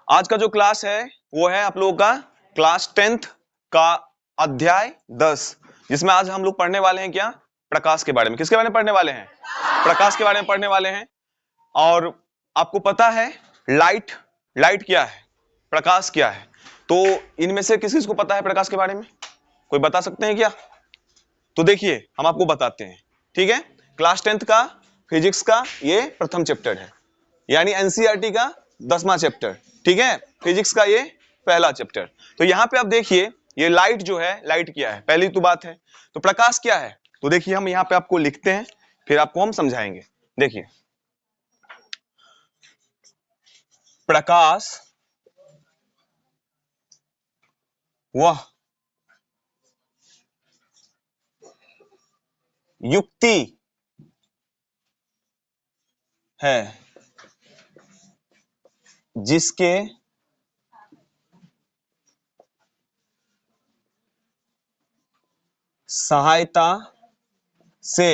आज का जो क्लास है वो है आप लोगों का क्लास 10th का अध्याय 10, जिसमें आज हम लोग पढ़ने वाले हैं क्या? प्रकाश के बारे में। किसके बारे में पढ़ने वाले हैं? प्रकाश के बारे में पढ़ने वाले हैं। और आपको पता है लाइट क्या है, प्रकाश क्या है? तो इनमें से किस किस को पता है प्रकाश के बारे में? कोई बता सकते हैं क्या? तो देखिए हम आपको बताते हैं, ठीक है। क्लास 10th का फिजिक्स का ये प्रथम चैप्टर है, यानी एनसीईआरटी का 10वां चैप्टर, ठीक है। फिजिक्स का ये पहला चैप्टर। तो यहां पे आप देखिए ये लाइट जो है, लाइट क्या है पहली तो बात है। तो प्रकाश क्या है? तो देखिए हम यहां पे आपको लिखते हैं, फिर आपको हम समझाएंगे। देखिए प्रकाश वह युक्ति है जिसके सहायता से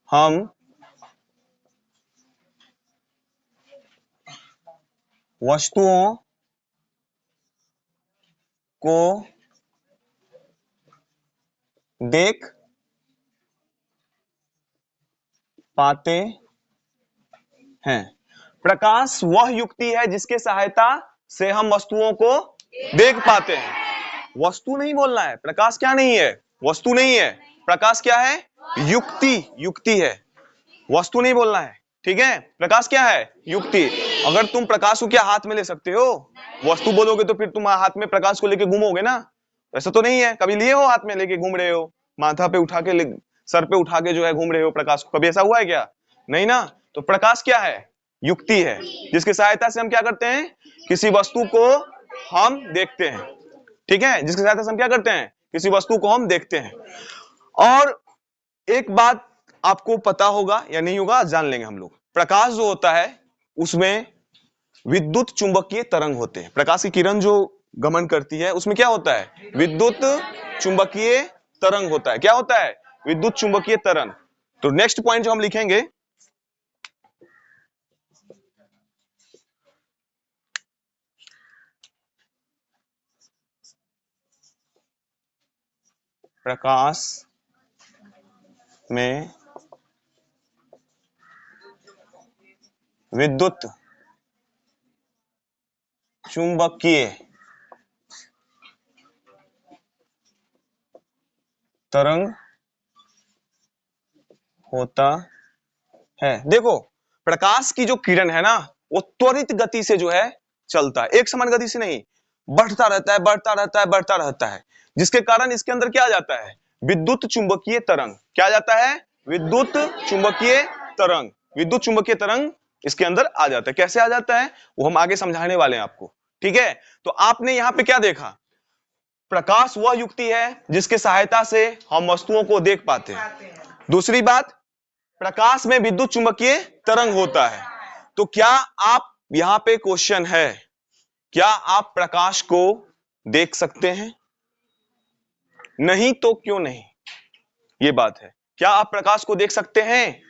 हम वस्तुओं को देख पाते हैं। प्रकाश वह युक्ति है जिसके सहायता से हम वस्तुओं को देख पाते हैं। वस्तु नहीं बोलना है, प्रकाश क्या नहीं है? वस्तु नहीं है, प्रकाश क्या है? युक्ति है, वस्तु नहीं बोलना है, ठीक है। प्रकाश क्या है? युक्ति। अगर तुम प्रकाश को क्या हाथ में ले सकते हो? वस्तु बोलोगे तो फिर तुम हाथ में प्रकाश को लेके घूमोगे ना, ऐसा तो नहीं है। कभी लिए हो हाथ में लेके घूम रहे हो, माथा पे उठा के सर पे उठा के जो है घूम रहे हो प्रकाश को, कभी ऐसा हुआ है क्या? नहीं ना। तो प्रकाश क्या है? युक्ति है जिसकी सहायता से हम क्या करते हैं? किसी वस्तु को हम देखते हैं, ठीक है। जिसकी सहायता से हम क्या करते हैं? किसी वस्तु को हम देखते हैं। और एक बात आपको पता होगा या नहीं होगा, जान लेंगे हम लोग। प्रकाश जो होता है उसमें विद्युत चुंबकीय तरंग होते हैं। प्रकाश की किरण जो गमन करती है उसमें क्या होता है? विद्युत चुंबकीय तरंग होता है। क्या होता है? विद्युत चुंबकीय तरंग। तो नेक्स्ट पॉइंट जो हम लिखेंगे, प्रकाश में विद्युत चुंबकीय तरंग होता है। देखो प्रकाश की जो किरण है ना वो त्वरित गति से जो है चलता है, एक समान गति से नहीं, बढ़ता रहता है, बढ़ता रहता है, बढ़ता रहता है, जिसके कारण इसके अंदर क्या आ जाता है? विद्युत चुंबकीय तरंग। क्या आ जाता है? विद्युत चुंबकीय तरंग। विद्युत चुंबकीय तरंग इसके अंदर आ जाता है। कैसे आ जाता है वो हम आगे समझाने वाले हैं आपको, ठीक है। तो आपने यहां पे क्या देखा? प्रकाश वह युक्ति है जिसके सहायता से हम वस्तुओं को देख पाते हैं। दूसरी बात, प्रकाश में विद्युत चुंबकीय तरंग होता है। तो क्या आप यहां पे क्वेश्चन है, क्या आप प्रकाश को देख सकते हैं? नहीं तो क्यों नहीं? ये बात है। क्या आप प्रकाश को देख सकते हैं?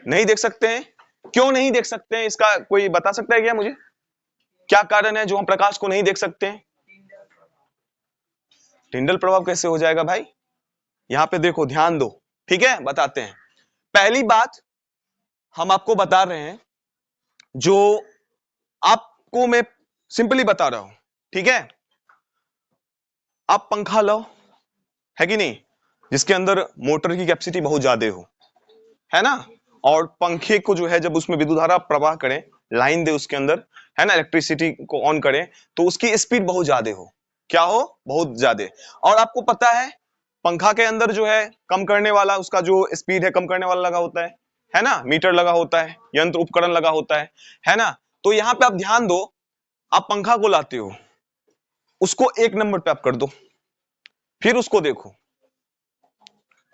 नहीं देख सकते हैं। क्यों नहीं देख सकते हैं? इसका कोई बता सकता है क्या मुझे? क्या कारण है जो हम प्रकाश को नहीं देख सकते हैं? टिंडल प्रभाव कैसे हो जाएगा भाई? यहां पे देखो, ध्यान दो, ठीक है, बताते हैं। पहली बात हम आपको बता रहे हैं, जो आपको मैं सिंपली बता रहा हूं, ठीक है। आप पंखा लो, है कि नहीं, जिसके अंदर मोटर की कैपेसिटी बहुत ज्यादा हो, है ना, और पंखे को जो है जब उसमें विद्युत धारा प्रवाह करें, लाइन दे उसके अंदर, है ना, इलेक्ट्रिसिटी को ऑन करें तो उसकी स्पीड बहुत ज्यादा हो। क्या हो? बहुत ज्यादा। और आपको पता है पंखा के अंदर जो है कम करने वाला, उसका जो स्पीड है कम करने वाला लगा होता है ना, मीटर लगा होता है, यंत्र उपकरण लगा होता है ना। तो यहां पे आप ध्यान दो, आप पंखा को लाते हो, उसको 1 नंबर पे आप कर दो, फिर उसको देखो,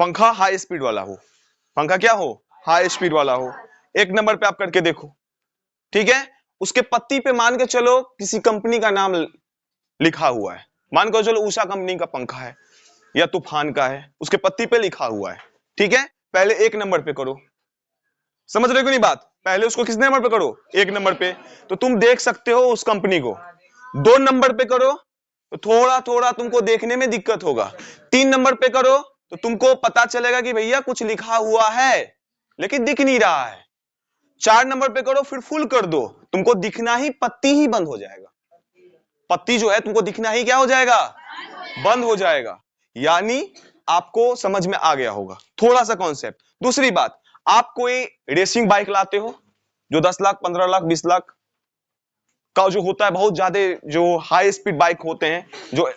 पंखा हाई स्पीड वाला हो, पंखा क्या हो? हाई स्पीड वाला हो, 1 नंबर पे आप करके देखो, ठीक है। उसके पत्ती पे मान के चलो किसी कंपनी का नाम लिखा हुआ है, मान के चलो उषा कंपनी का पंखा है या तूफान का है, उसके पत्ती पे लिखा हुआ है, ठीक है। पहले 1 नंबर पे करो, समझ रहे हो नहीं बात? पहले उसको किस नंबर पे करो, 1 नंबर पे। तो तुम देख सकते हो उस कंपनी को। 2 नंबर पे करो तो थोड़ा थोड़ा तुमको देखने में दिक्कत होगा। 3 नंबर पे करो तो तुमको पता चलेगा कि भैया कुछ लिखा हुआ है लेकिन दिख नहीं रहा है। 4 नंबर पे करो, फिर फुल कर दो, तुमको दिखना ही, पत्ती ही बंद हो जाएगा। पत्ती जो है तुमको दिखना ही क्या हो जाएगा, बंद हो जाएगा। यानी आपको समझ में आ गया होगा थोड़ा सा कॉन्सेप्ट। दूसरी बात, आप कोई रेसिंग बाइक लाते हो जो 10 लाख 15 लाख 20 लाख का जो होता है, बहुत ज्यादा जो हाई स्पीड बाइक होते हैं,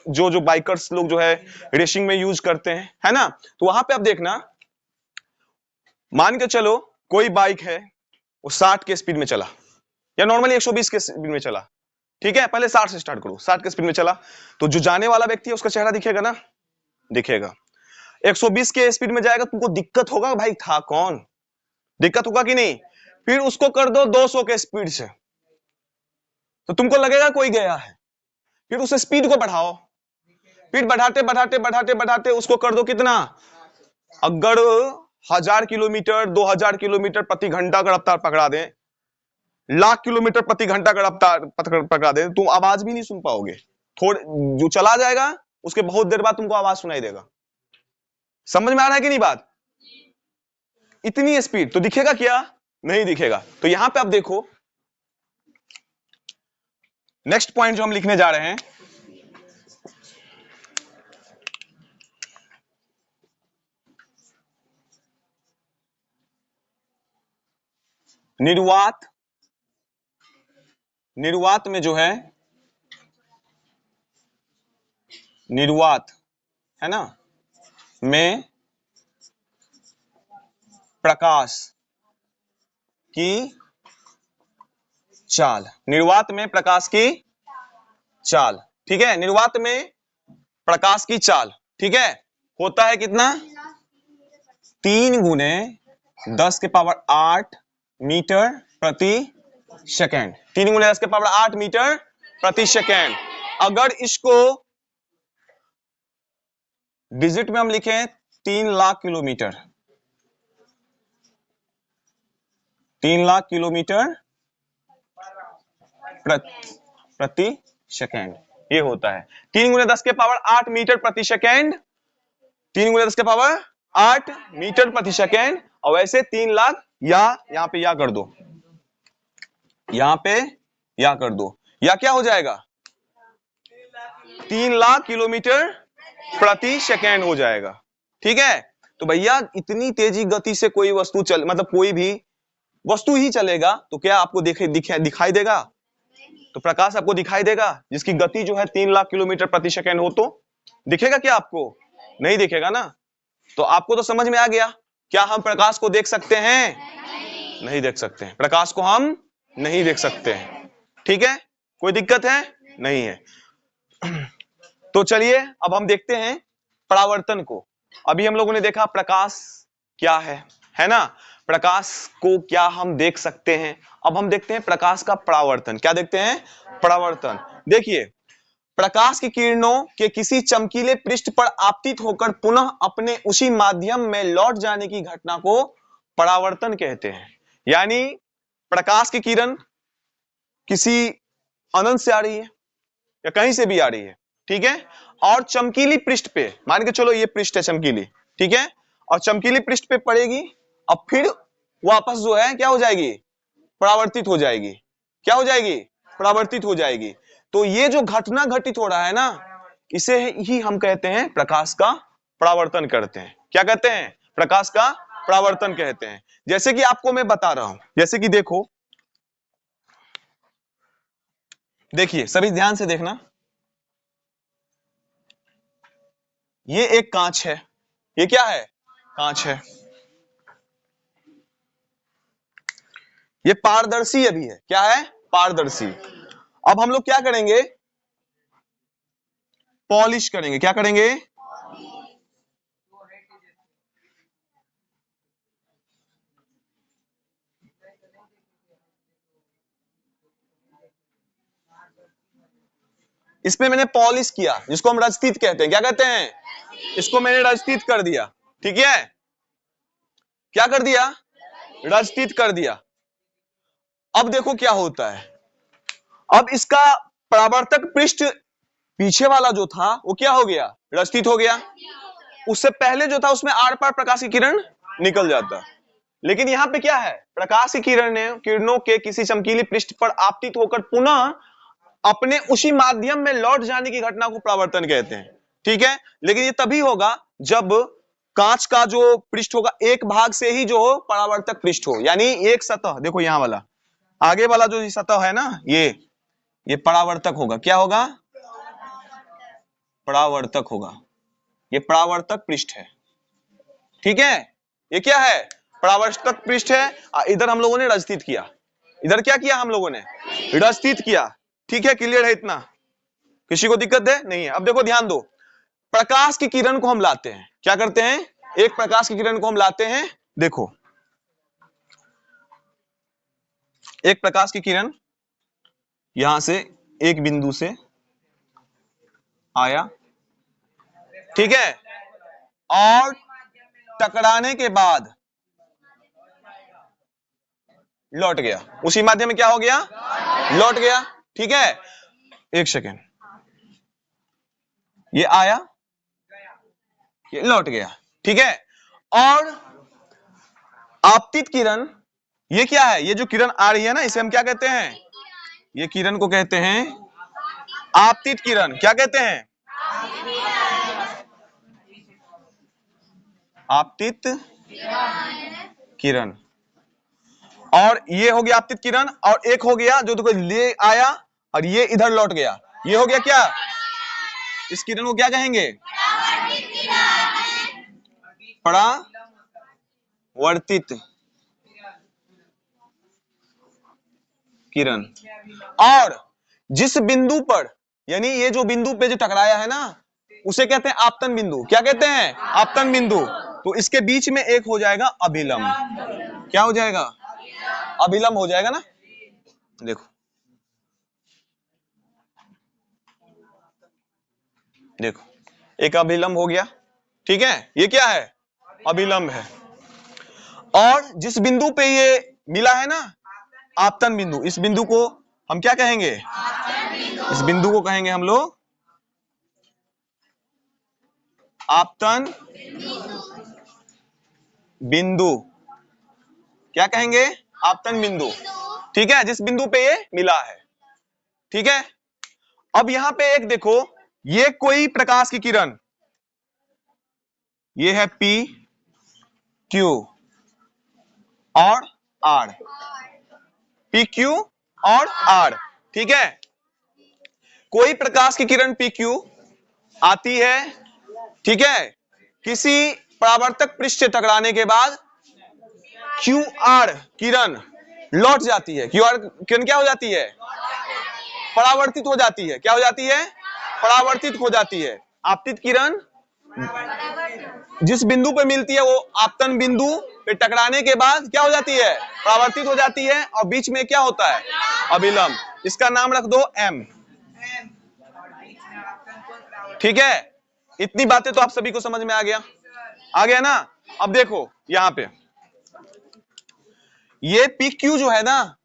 जो बाइकर्स लोग जो है रेसिंग में यूज करते हैं, है ना। तो वहां पे आप देखना, मान के चलो कोई बाइक है वो 60 के स्पीड में चला या नॉर्मली 120 के स्पीड में चला, ठीक है। पहले 60 से स्टार्ट करो, 60 के स्पीड में चला तो जो जाने वाला व्यक्ति है उसका चेहरा दिखेगा ना, दिखेगा। 120 के स्पीड में जाएगा, तुमको दिक्कत होगा भाई था कौन, दिक्कत होगा कि नहीं। फिर उसको कर दो 200 के स्पीड से तो तुमको लगेगा कोई गया है। फिर उस स्पीड को बढ़ाओ, फिर बढ़ाते बढ़ाते बढ़ाते बढ़ाते उसको कर दो कितना, अगर 1000 किलोमीटर 2000 किलोमीटर प्रति घंटा का रफ्तार पकड़ा दे, लाख किलोमीटर प्रति घंटा का रफ्तार पकड़ा दे, तुम आवाज भी नहीं सुन पाओगे। थोड़े जो चला जाएगा उसके बहुत देर बाद तुमको आवाज सुनाई देगा। समझ में आ रहा है कि नहीं बात। इतनी स्पीड तो दिखेगा क्या, नहीं दिखेगा। तो यहां पे आप देखो नेक्स्ट पॉइंट जो हम लिखने जा रहे हैं, निर्वात। निर्वात में जो है, निर्वात है ना, में प्रकाश की चाल, निर्वात में प्रकाश की चाल, ठीक है। निर्वात में प्रकाश की चाल, ठीक है, होता है कितना, 3 गुने 10 के पावर 8 मीटर प्रति सेकेंड। 3 गुने 10 के पावर 8 मीटर प्रति सेकेंड। अगर इसको डिजिट में हम लिखें 3 लाख किलोमीटर, 3 लाख किलोमीटर प्रति सेकेंड ये होता है। 3 गुने 10 के पावर 8 मीटर प्रति सेकेंड, 3 गुने 10 के पावर 8 मीटर प्रति सेकेंड। और वैसे 3 लाख, या यहां पे या कर दो, यहां पे या कर दो, या क्या हो जाएगा, 3 लाख किलोमीटर प्रति सेकेंड हो जाएगा, ठीक है। तो भैया इतनी तेजी गति से कोई वस्तु चल, मतलब कोई भी वस्तु ही चलेगा तो क्या आपको दिखाई देगा, तो प्रकाश आपको दिखाई देगा जिसकी गति जो है 3 लाख किलोमीटर प्रति सेकेंड हो तो दिखेगा क्या आपको, नहीं दिखेगा ना। तो आपको तो समझ में आ गया, क्या हम प्रकाश को देख सकते हैं, नहीं देख सकते हैं, प्रकाश को हम नहीं देख सकते हैं, ठीक है। कोई दिक्कत है, नहीं है। तो चलिए अब हम देखते हैं परावर्तन को। अभी हम लोगों ने देखा प्रकाश क्या है ना, प्रकाश को क्या हम देख सकते हैं। अब हम देखते हैं प्रकाश का परावर्तन। क्या देखते हैं, परावर्तन। देखिए, प्रकाश की किरणों के किसी चमकीले पृष्ठ पर आपतित होकर पुनः अपने उसी माध्यम में लौट जाने की घटना को परावर्तन कहते हैं। यानी प्रकाश की किरण किसी अनंत से आ रही है या कहीं से भी आ रही है, ठीक है, और चमकीली पृष्ठ पे, मान के चलो ये पृष्ठ है चमकीली, ठीक है, और चमकीली पृष्ठ पे पड़ेगी, अब फिर वापस जो है क्या हो जाएगी, परावर्तित हो जाएगी। क्या हो जाएगी, परावर्तित हो जाएगी। तो ये जो घटना घटित हो रहा है ना, इसे ही हम कहते हैं प्रकाश का परावर्तन करते हैं। क्या कहते हैं, प्रकाश का परावर्तन कहते हैं। जैसे कि आपको मैं बता रहा हूं, जैसे कि देखो, देखिए सभी ध्यान से देखना, ये एक कांच है, ये क्या है, कांच है, ये पारदर्शी अभी है, क्या है, पारदर्शी। अब हम लोग क्या करेंगे, पॉलिश करेंगे। क्या करेंगे, इसमें मैंने पॉलिश किया, जिसको हम रजतीत कहते हैं। क्या कहते हैं, इसको मैंने रजतीत कर दिया, ठीक है, क्या कर दिया, रजतीत कर दिया। अब देखो क्या होता है, अब इसका परावर्तक पृष्ठ पीछे वाला जो था वो क्या हो गया, रस्तित हो गया। उससे पहले जो था उसमें आर पार प्रकाश की किरण निकल जाता। लेकिन यहाँ पे क्या है, प्रकाश की किरणों के किसी चमकीली पृष्ठ पर आपतित होकर पुनः अपने उसी माध्यम में लौट जाने की घटना को परावर्तन कहते हैं। ठीक है, लेकिन ये तभी होगा जब कांच का जो पृष्ठ होगा एक भाग से ही जो हो परावर्तक पृष्ठ हो, यानी एक सतह, देखो यहां वाला आगे वाला जो सतह है ना, ये परावर्तक होगा। क्या होगा, परावर्तक होगा, ये परावर्तक पृष्ठ है। ठीक है, ये क्या है, परावर्तक पृष्ठ है। इधर हम लोगों ने रजतित किया, इधर क्या किया हम लोगों ने, रजतित किया। ठीक है, क्लियर है इतना, किसी को दिक्कत है नहीं है। अब देखो ध्यान दो, प्रकाश की किरण को हम लाते हैं, क्या करते हैं, एक प्रकाश की किरण को हम लाते हैं। देखो एक प्रकाश की किरण यहां से एक बिंदु से आया, ठीक है, और टकराने के बाद लौट गया, उसी माध्यम में क्या हो गया, लौट गया। ठीक है, एक सेकेंड, ये आया, ये लौट गया। ठीक है, और आपतित किरण, ये क्या है, ये जो किरण आ रही है ना, इसे हम क्या कहते हैं, ये किरण को कहते हैं आपतित किरण। क्या कहते हैं, आपतित किरण। और ये हो गया आपतित किरण, और एक हो गया जो देखो ले आया और ये इधर लौट गया, ये हो गया क्या, इस किरण को क्या कहेंगे, परावर्तित किरण। और जिस बिंदु पर, यानी ये जो बिंदु पे जो टकराया है ना, उसे कहते हैं आपतन बिंदु। क्या कहते हैं, आपतन बिंदु। तो इसके बीच में एक हो जाएगा अभिलंब। क्या हो जाएगा, अभिलंब हो जाएगा ना। देखो देखो एक अभिलंब हो गया। ठीक है, ये क्या है, अभिलंब है। और जिस बिंदु पे ये मिला है ना, आपतन बिंदु, इस बिंदु को हम क्या कहेंगे, इस बिंदु को कहेंगे हम लोग आपतन बिंदु। क्या कहेंगे, आपतन बिंदु। ठीक है, जिस बिंदु पे ये मिला है। ठीक है, अब यहां पे एक देखो, ये कोई प्रकाश की किरण, ये है P, Q और R, P, Q और R। ठीक है, कोई प्रकाश की किरण PQ आती है, ठीक है, किसी परावर्तक पृष्ठ से टकराने के बाद QR किरण लौट जाती है। QR किरण क्या हो जाती है, परावर्तित हो जाती है। क्या हो जाती है, परावर्तित हो जाती है। आपतित किरण जिस बिंदु पे मिलती है वो आपतन बिंदु पे टकराने के बाद क्या हो जाती है, परावर्तित हो जाती है, और बीच में क्या होता है, अभिलंब। इसका नाम रख दो M। ठीक है, इतनी बातें तो आप सभी को समझ में आ गया ना। अब देखो यहां पे ये PQ जो है ना,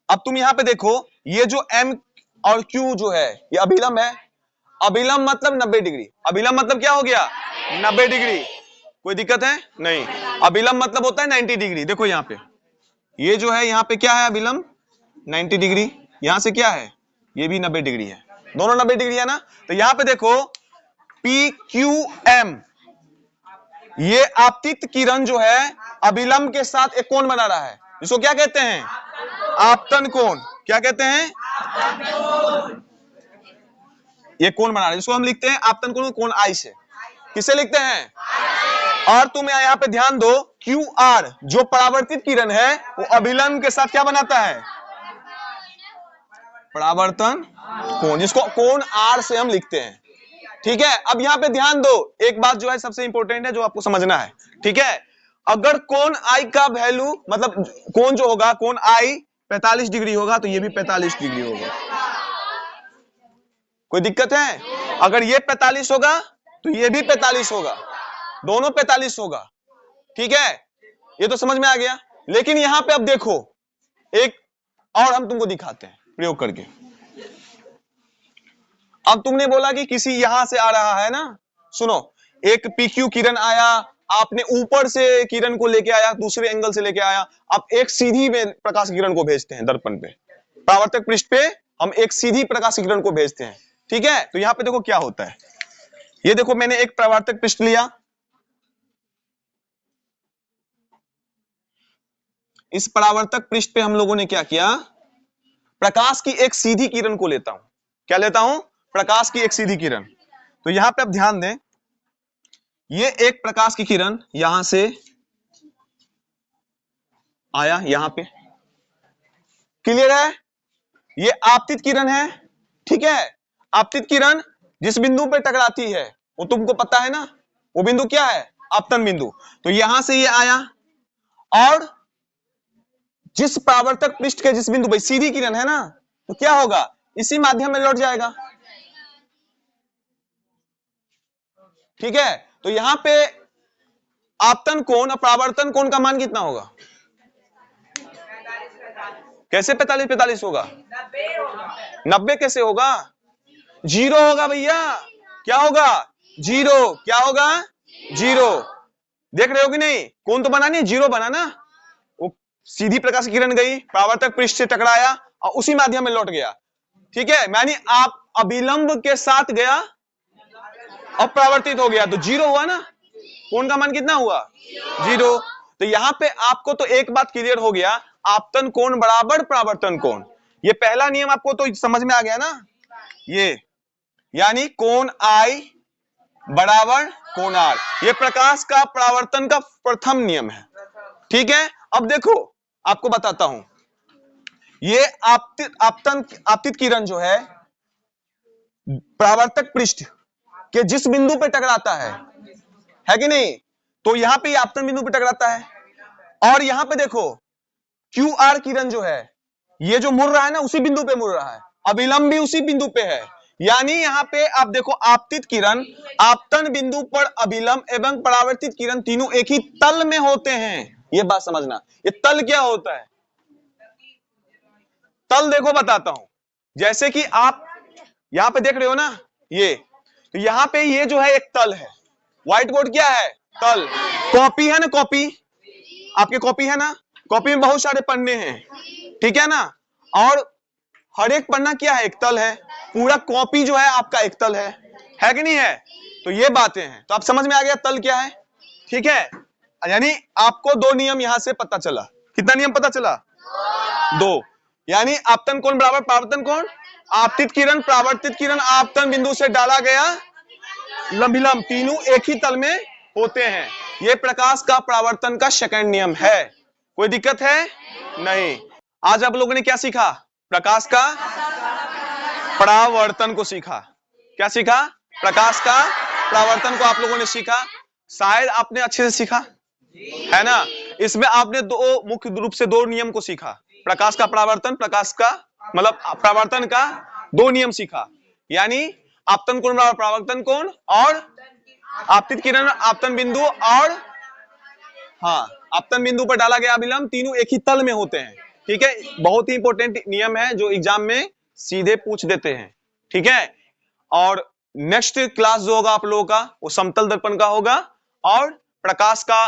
अब तुम यहां पे देखो, ये जो M और Q जो है ये अभिलंब है। अभिलंब मतलब 90 डिग्री। अभिलंब मतलब क्या हो गया, 90 डिग्री। कोई दिक्कत है नहीं, अभिलंब मतलब होता है 90 डिग्री। देखो यहाँ पे ये जो है, यहाँ पे क्या है, अभिलंब 90 डिग्री। यहां से क्या है, ये भी 90 डिग्री है, दोनों 90 डिग्री है ना। तो यहां पे देखो PQM, ये आपतित किरण जो है अभिलंब के साथ एक कोण बना रहा है, इसको क्या कहते हैं, आपतन कोण। क्या कहते हैं, ये कोण बना रहा है, इसको हम लिखते हैं आपतन कोण, कोण आई से। किसे लिखते हैं, और तुम यहाँ पे ध्यान दो, QR जो परावर्तित किरण है वो अभिलंब के साथ क्या बनाता है, परावर्तन कोण, जिसको कोण R से हम लिखते हैं। ठीक है, अब यहाँ पे ध्यान दो, एक बात जो है सबसे इंपॉर्टेंट है जो आपको समझना है। ठीक है, अगर कोण I का वैल्यू, मतलब कोण जो होगा, कोण I 45 डिग्री होगा तो ये भी 45 डिग्री होगा। कोई दिक्कत है, अगर ये 45 होगा तो ये भी 45 होगा, दोनों 45 होगा। ठीक है, ये तो समझ में आ गया। लेकिन यहां पे अब देखो, एक और हम तुमको दिखाते हैं प्रयोग करके। अब तुमने बोला कि किसी यहां से आ रहा है ना, सुनो, एक पीक्यू किरण आया, आपने ऊपर से किरण को लेके आया, दूसरे एंगल से लेके आया, आप एक सीधी में प्रकाश किरण को भेजते हैं दर्पण पे, परावर्तक पृष्ठ पे हम एक सीधी प्रकाश किरण को भेजते हैं, ठीक है। तो यहाँ पे देखो क्या होता है, ये देखो मैंने एक परावर्तक पृष्ठ लिया, इस परावर्तक पृष्ठ पे हम लोगों ने क्या किया, प्रकाश की एक सीधी किरण को लेता हूं, क्या लेता हूं, प्रकाश की एक सीधी किरण। तो यहां पे आप ध्यान दें, ये एक प्रकाश की किरण यहां से आया यहां पे, क्लियर है, ये आपतित किरण है, ठीक है। आपतित किरण जिस बिंदु पे टकराती है वो तुमको पता है ना, वो बिंदु क्या है, आपतन बिंदु। तो यहां से ये आया और जिस परावर्तक पृष्ठ के जिस बिंदु पे सीधी किरण है ना, तो क्या होगा, इसी माध्यम में लौट जाएगा, ठीक है। तो यहां पे आपतन कोण और परावर्तन कोण का मान कितना होगा, कैसे 45 होगा, 90 कैसे होगा, 0 होगा भैया, क्या होगा, 0, क्या होगा, 0। देख रहे हो कि नहीं, कोण तो बना नहीं, 0 बना ना, वो सीधी प्रकाश की किरण गई, परावर्तक पृष्ठ से टकराया और उसी माध्यम में लौट गया, ठीक है। यानी आप अभिलंब के साथ गया और परावर्तित हो गया, तो 0 हुआ ना, कोण का मान कितना हुआ, 0। तो यहां पे आपको तो एक बात क्लियर हो गया, आपतन कोण बराबर परावर्तन कोण, ये पहला नियम आपको तो समझ में आ गया ना, ये यानी कोण आई बराबर कोण आर, ये प्रकाश का परावर्तन का प्रथम नियम है, ठीक है। अब देखो आपको बताता हूं, ये आपतित किरण जो है परावर्तक पृष्ठ के जिस बिंदु पे टकराता है कि नहीं, तो यहां पे आपतन बिंदु पे टकराता है, और यहां पे देखो क्यू आर किरण जो है, ये जो मुड़ रहा है ना उसी बिंदु पे मुड़ रहा है, अभिलंब भी उसी बिंदु पे है, यानी यहां पे आप देखो आपतित किरण आपतन बिंदु पर अभिलंब एवं परावर्तित किरण तीनों एक ही तल में होते हैं, ये बात समझना। ये तल क्या होता है, तल देखो बताता हूं, जैसे कि आप यहां पे देख रहे हो ना, ये तो यहां पे ये जो है एक तल है, व्हाइट बोर्ड क्या है, तल, कॉपी है ना, कॉपी आपके कॉपी है ना, कॉपी में बहुत सारे पन्ने हैं, ठीक है ना, और हर एक पन्ना क्या है, एक तल है, पूरा कॉपी जो है आपका एक तल है कि नहीं है। तो ये बातें हैं, तो आप समझ में आ गया तल क्या है, ठीक है। यानी आपको 2 नियम यहां से पता चला, कितना नियम पता चला, 2, यानी आपतन कोण बराबर परावर्तन कोण, आपतित किरण परावर्तित किरण आपतन बिंदु से डाला गया लंबिलंब तीनों एक ही तल में होते हैं, ये प्रकाश का परावर्तन का सेकंड नियम है, कोई दिक्कत है नहीं। आज आप लोगों ने क्या सीखा, प्रकाश का परावर्तन को सीखा, क्या सीखा, प्रकाश का परावर्तन को आप लोगों ने सीखा, शायद आपने अच्छे से सीखा है ना। इसमें आपने मुख्य रूप से 2 नियम को सीखा, प्रकाश का परावर्तन, प्रकाश का मतलब परावर्तन का 2 नियम सीखा, यानी आपतन कोण बराबर परावर्तन कोण, और आपतित किरण आपतन बिंदु और हाँ आपतन बिंदु पर डाला गया अभिलंब तीनों एक ही तल में होते हैं, ठीक है। बहुत ही इंपॉर्टेंट नियम है जो एग्जाम में सीधे पूछ देते हैं, ठीक है। और नेक्स्ट क्लास जो होगा आप लोगों का वो समतल दर्पण का होगा, और प्रकाश का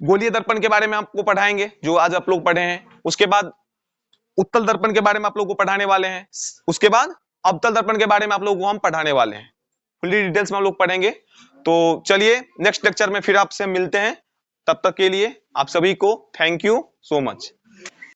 गोलीय दर्पण के बारे में आपको पढ़ाएंगे जो आज आप लोग पढ़े हैं, उसके बाद उत्तल दर्पण के बारे में आप लोगों को पढ़ाने वाले हैं, उसके बाद अवतल दर्पण के बारे में आप लोगों को हम पढ़ाने वाले हैं, फुल्ली डिटेल्स में हम लोग पढ़ेंगे। तो चलिए नेक्स्ट लेक्चर में फिर आपसे मिलते हैं, तब तक के लिए आप सभी को थैंक यू सो मच।